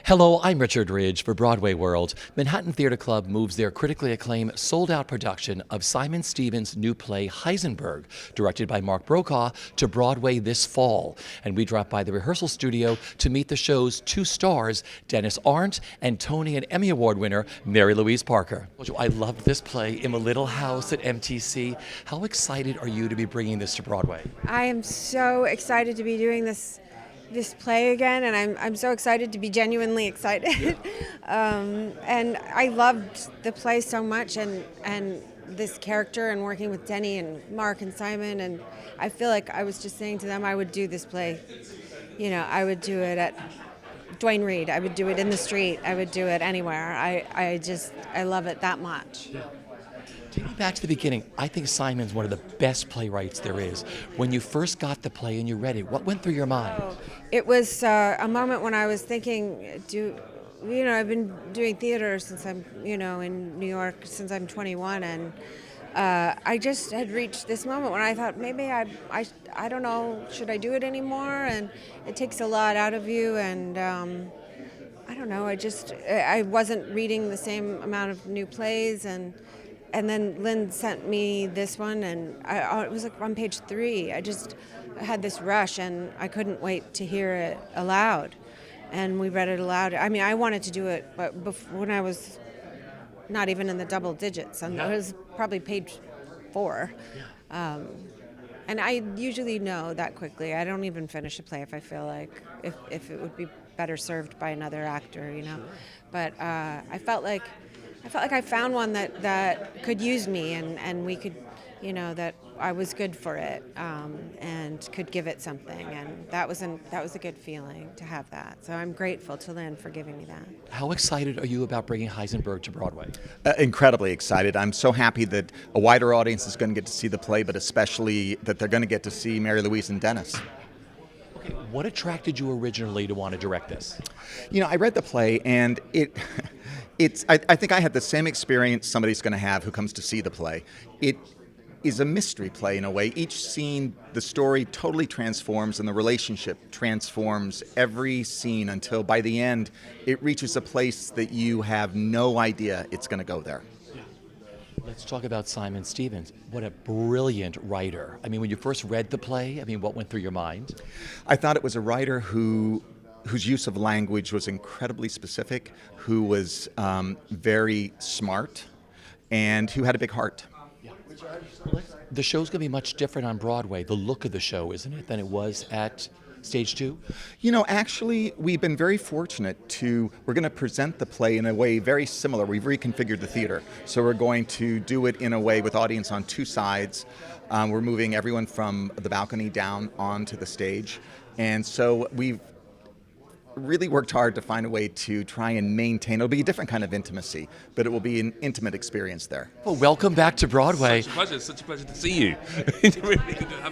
Hello, I'm Richard Ridge for BroadwayWorld. Manhattan Theatre Club moves their critically acclaimed, sold-out production of Simon Stevens' new play Heisenberg, directed by Mark Brokaw, to Broadway this fall. And we drop by the rehearsal studio to meet the show's two stars, Dennis Arndt and Tony and Emmy Award winner Mary-Louise Parker. I loved this play in a little house at MTC. How excited are you to be bringing this to Broadway? I am so excited to be doing this play again, and I'm so excited to be genuinely excited. And I loved the play so much, and this character, and working with Denis and Mark and Simon, and I feel like I was just saying to them I would do this play. You know, I would do it at Duane Reade, I would do it in the street, I would do it anywhere. I love it that much. Yeah. Take me back to the beginning. I think Simon's one of the best playwrights there is. When you first got the play and you read it, what went through your mind? It was a moment when I was thinking, I've been doing theater since I'm, in New York since I'm 21, and I just had reached this moment when I thought maybe I don't know, should I do it anymore? And it takes a lot out of you, and I don't know. I wasn't reading the same amount of new plays, and then Lynn sent me this one, and it was like on page 3. I just had this rush, and I couldn't wait to hear it aloud. And we read it aloud. I mean, I wanted to do it, but when I was not even in the double digits, and it was probably page 4. Yeah. And I usually know that quickly. I don't even finish a play if I feel like if it would be better served by another actor, Sure. But I felt like I found one that could use me, and we could, that I was good for it, and could give it something, and that was a good feeling to have that. So I'm grateful to Lynn for giving me that. How excited are you about bringing Heisenberg to Broadway? Incredibly excited. I'm so happy that a wider audience is going to get to see the play, but especially that they're going to get to see Mary-Louise and Denis. Okay, what attracted you originally to want to direct this? I read the play, and I think I had the same experience somebody's going to have who comes to see the play. It is a mystery play in a way. Each scene, the story totally transforms, and the relationship transforms every scene until by the end it reaches a place that you have no idea it's going to go there. Let's talk about Simon Stevens. What a brilliant writer. I mean, when you first read the play, what went through your mind? I thought it was a writer whose use of language was incredibly specific, who was very smart, and who had a big heart. Yeah. The show's going to be much different on Broadway, the look of the show, isn't it, than it was at Stage 2? Actually, we've been very fortunate we're going to present the play in a way very similar. We've reconfigured the theater. So we're going to do it in a way with audience on two sides. We're moving everyone from the balcony down onto the stage. And so we've really worked hard to find a way to try and maintain. It'll be a different kind of intimacy, but it will be an intimate experience there. Well, welcome back to Broadway. Such a pleasure to see you.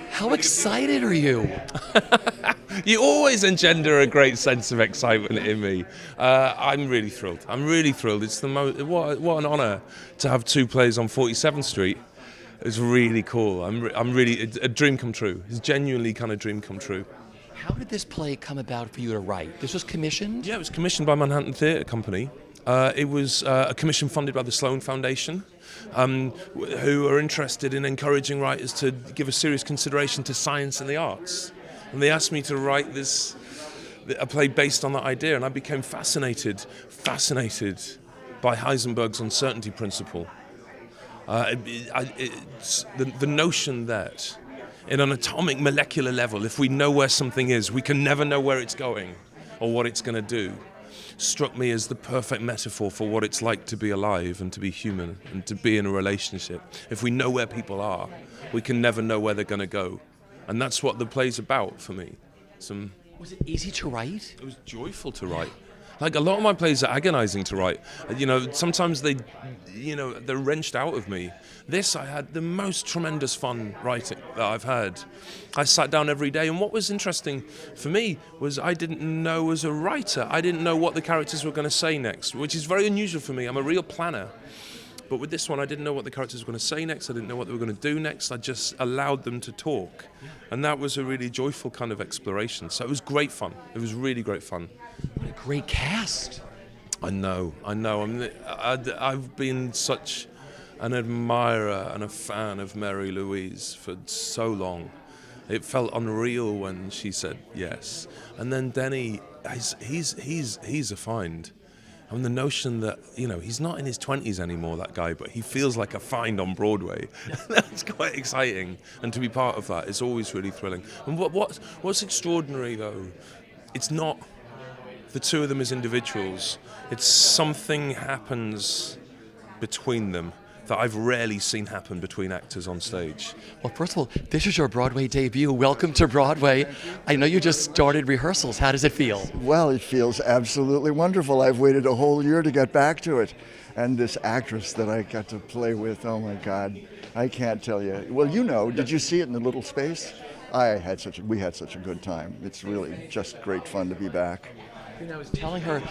How excited are you? You always engender a great sense of excitement in me. I'm really thrilled. It's what an honor to have two plays on 47th Street. It's really cool. It's a dream come true. It's genuinely kind of dream come true. How did this play come about for you to write? This was commissioned? Yeah, it was commissioned by Manhattan Theatre Company. It was a commission funded by the Sloan Foundation, who are interested in encouraging writers to give a serious consideration to science and the arts. And they asked me to write a play based on that idea, and I became fascinated by Heisenberg's uncertainty principle. It's the notion that in an atomic molecular level, if we know where something is, we can never know where it's going or what it's going to do, struck me as the perfect metaphor for what it's like to be alive and to be human and to be in a relationship. If we know where people are, we can never know where they're going to go. And that's what the play's about for me. Was it easy to write? It was joyful to write. Like, a lot of my plays are agonizing to write. Sometimes they're wrenched out of me. This, I had the most tremendous fun writing that I've had. I sat down every day, and what was interesting for me was I didn't know as a writer, I didn't know what the characters were going to say next, which is very unusual for me. I'm a real planner. But with this one, I didn't know what the characters were going to say next. I didn't know what they were going to do next. I just allowed them to talk. And that was a really joyful kind of exploration. So it was great fun. It was really great fun. What a great cast. I know. I've been such an admirer and a fan of Mary-Louise for so long. It felt unreal when she said yes. And then Denis, he's a find. I mean, the notion that, he's not in his 20s anymore, that guy, but he feels like a find on Broadway. That's quite exciting. And to be part of that is always really thrilling. And what's extraordinary, though, it's not the two of them as individuals. It's something happens between them that I've rarely seen happen between actors on stage. Well, first of all, this is your Broadway debut. Welcome to Broadway. I know you just started rehearsals. How does it feel? Well, it feels absolutely wonderful. I've waited a whole year to get back to it. And this actress that I got to play with, oh my God, I can't tell you. Well, did you see it in the little space? We had such a good time. It's really just great fun to be back. I was telling her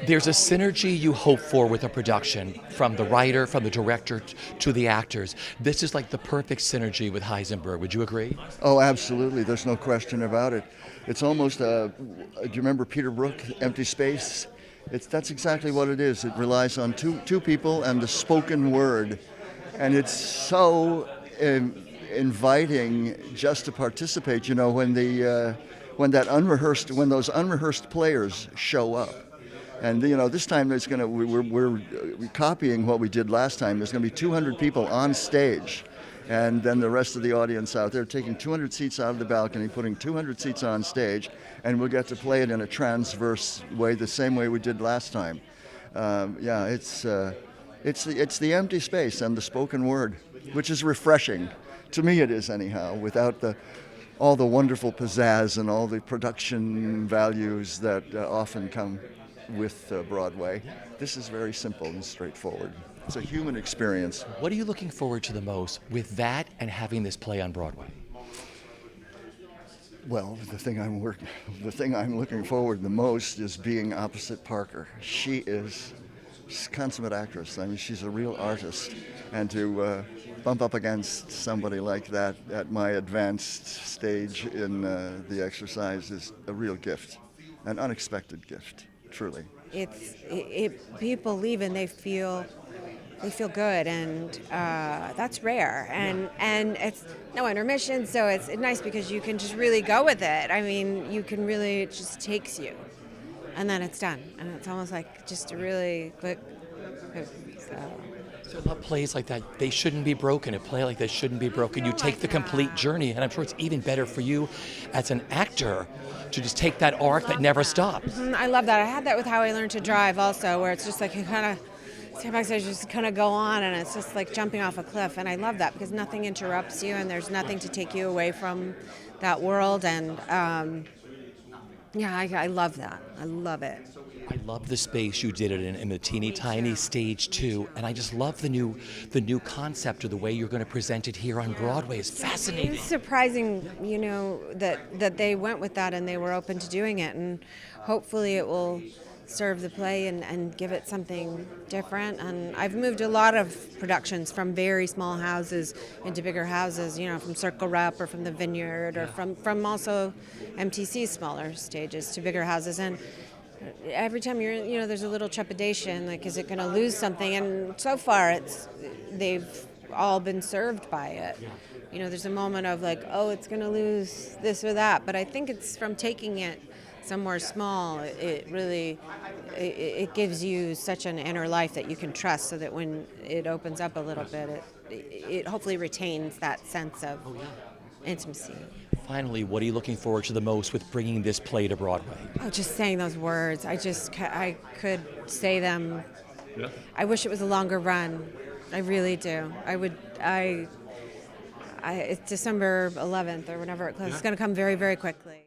there's a synergy you hope for with a production, from the writer, from the director to the actors. This is like the perfect synergy with Heisenberg. Would you agree? Oh, absolutely. There's no question about it. It's almost do you remember Peter Brook, Empty Space? That's exactly what it is. It relies on two people and the spoken word. And it's so inviting just to participate, when those unrehearsed players show up. And this time we're copying what we did last time. There's going to be 200 people on stage, and then the rest of the audience out there, taking 200 seats out of the balcony, putting 200 seats on stage, and we'll get to play it in a transverse way, the same way we did last time. It's the empty space and the spoken word, which is refreshing. To me it is anyhow, without all the wonderful pizzazz and all the production values that often come with Broadway. This is very simple and straightforward. It's a human experience. What are you looking forward to the most with that and having this play on Broadway? Well, the thing I'm looking forward to the most is being opposite Parker. She's a consummate actress. I mean, she's a real artist, and to bump up against somebody like that at my advanced stage in the exercise is a real gift, an unexpected gift, truly. People leave and they feel good, and that's rare. And it's no intermission, so it's nice because you can just really go with it. I mean, it just takes you, and then it's done, and it's almost like just a really quick. So I love plays like that. They shouldn't be broken. A play like that shouldn't be broken. You take the complete journey, and I'm sure it's even better for you as an actor to just take that arc that never stops. I love that. I had that with How I Learned to Drive also, where it's just like you kind of stand backstage, just kind of go on, and it's just like jumping off a cliff. And I love that because nothing interrupts you, and there's nothing to take you away from that world. And I love that. I love it. I love the space you did it in the teeny tiny stage 2, and I just love the new concept of the way you're going to present it here on Broadway. It's fascinating. It's surprising, that they went with that and they were open to doing it, and hopefully it will serve the play and give it something different. And I've moved a lot of productions from very small houses into bigger houses, from Circle Rep or from the Vineyard or from also MTC's smaller stages to bigger houses. And every time there's a little trepidation, like, is it going to lose something? And so far, they've all been served by it. There's a moment of like, oh, it's going to lose this or that, but I think it's from taking it somewhere small. It really, it gives you such an inner life that you can trust, so that when it opens up a little bit, it hopefully retains that sense of intimacy. Finally, what are you looking forward to the most with bringing this play to Broadway? Oh, just saying those words. I could say them. Yeah. I wish it was a longer run. I really do. It's December 11th or whenever it closes. Yeah. It's going to come very, very quickly.